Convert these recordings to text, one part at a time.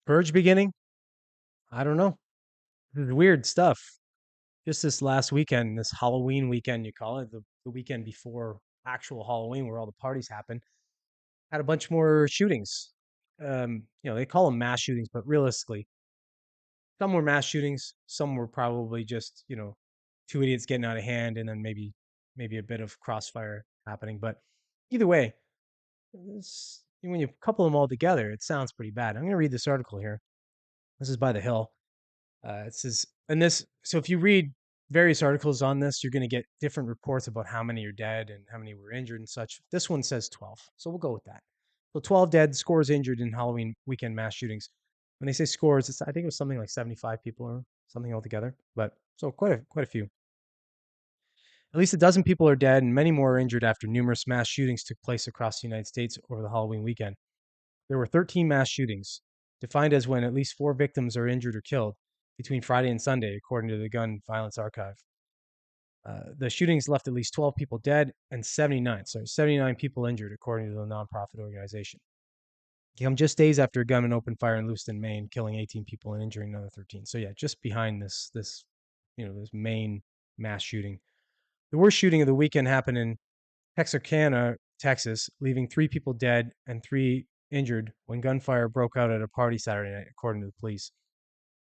Purge beginning? I don't know. This is weird stuff. Just this last weekend, this Halloween weekend, you call it, the weekend before actual Halloween, where all the parties happen, had a bunch more shootings. They call them mass shootings, but realistically, some were mass shootings. Some were probably just, two idiots getting out of hand, and then maybe a bit of crossfire happening. But either way, when you couple them all together, it sounds pretty bad. I'm going to read this article here. This is by The Hill. It says, and this, so if you read various articles on this, you're going to get different reports about how many are dead and how many were injured and such. This one says 12. So we'll go with that. So 12 dead, scores injured in Halloween weekend mass shootings. When they say scores, I think it was something like 75 people or something altogether. But so quite a few. At least a dozen people are dead and many more are injured after numerous mass shootings took place across the United States over the Halloween weekend. There were 13 mass shootings, defined as when at least 4 victims are injured or killed, between Friday and Sunday, according to the Gun Violence Archive. The shootings left at least 12 people dead and 79 people injured, according to the nonprofit organization. They come just days after a gunman opened fire in Lewiston, Maine, killing 18 people and injuring another 13. So yeah, just behind this main mass shooting. The worst shooting of the weekend happened in Texarkana, Texas, leaving 3 people dead and 3 injured when gunfire broke out at a party Saturday night, according to the police.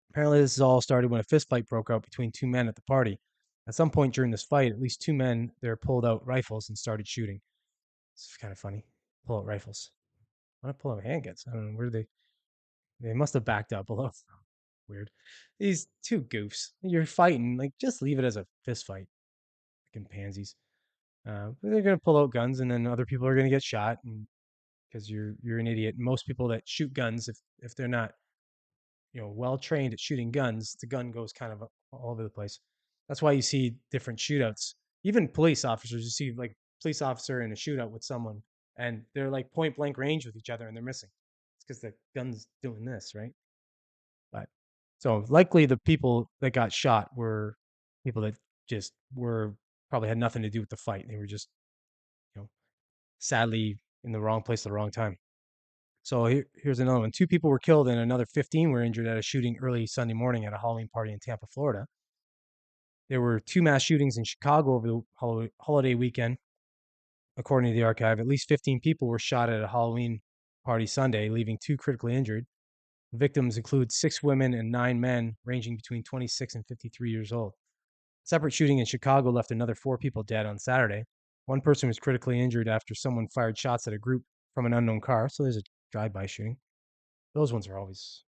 Apparently, this all started when a fistfight broke out between 2 men at the party. At some point during this fight, at least 2 men there pulled out rifles and started shooting. It's kind of funny. Pull out rifles. Why not pull out handguns? I don't know. Where do they must have backed up a little. Weird. These two goofs. You're fighting. Like, just leave it as a fist fight. Fucking pansies. They're gonna pull out guns, and then other people are gonna get shot, and because you're an idiot. Most people that shoot guns, if they're not well trained at shooting guns, the gun goes kind of all over the place. That's why you see different shootouts. Even police officers, you see like police officer in a shootout with someone, and they're like point blank range with each other, and they're missing. It's because the gun's doing this, right? But so likely the people that got shot were people that just were probably had nothing to do with the fight. They were just you know sadly in the wrong place at the wrong time. So here's another one. 2 people were killed and another 15 were injured at a shooting early Sunday morning at a Halloween party in Tampa, Florida. There were 2 mass shootings in Chicago over the holiday weekend, according to the archive. At least 15 people were shot at a Halloween party Sunday, leaving 2 critically injured. The victims include 6 women and 9 men, ranging between 26 and 53 years old. A separate shooting in Chicago left another 4 people dead on Saturday. One person was critically injured after someone fired shots at a group from an unknown car. So there's a drive-by shooting. Those ones are always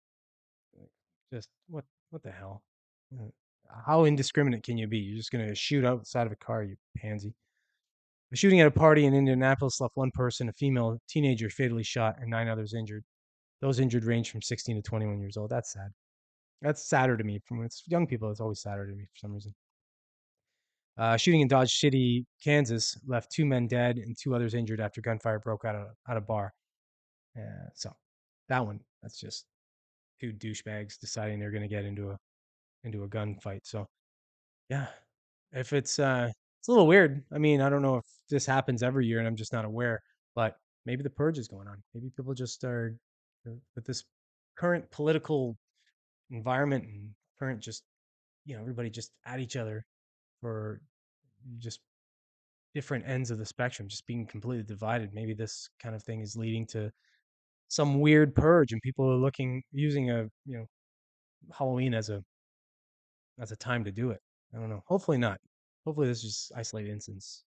just what the hell? Uh, How indiscriminate can you be? You're just gonna shoot outside of a car, you pansy. The shooting at a party in Indianapolis left 1 person, a female teenager, fatally shot, and 9 others injured. Those injured range from 16 to 21 years old. That's sad. That's sadder to me. From when it's young people, it's always sadder to me for some reason. Shooting in Dodge City, Kansas, left 2 men dead and 2 others injured after gunfire broke out at a bar. So that one, that's just 2 douchebags deciding they're going to get into a gunfight. So yeah, if it's a little weird. I mean, I don't know if this happens every year and I'm just not aware, but maybe the purge is going on. Maybe people just are with this current political environment and current just everybody just at each other for just different ends of the spectrum, just being completely divided. Maybe this kind of thing is leading to some weird purge, and people are using a Halloween as a time to do it. I don't know. Hopefully not. Hopefully this is just isolated instance.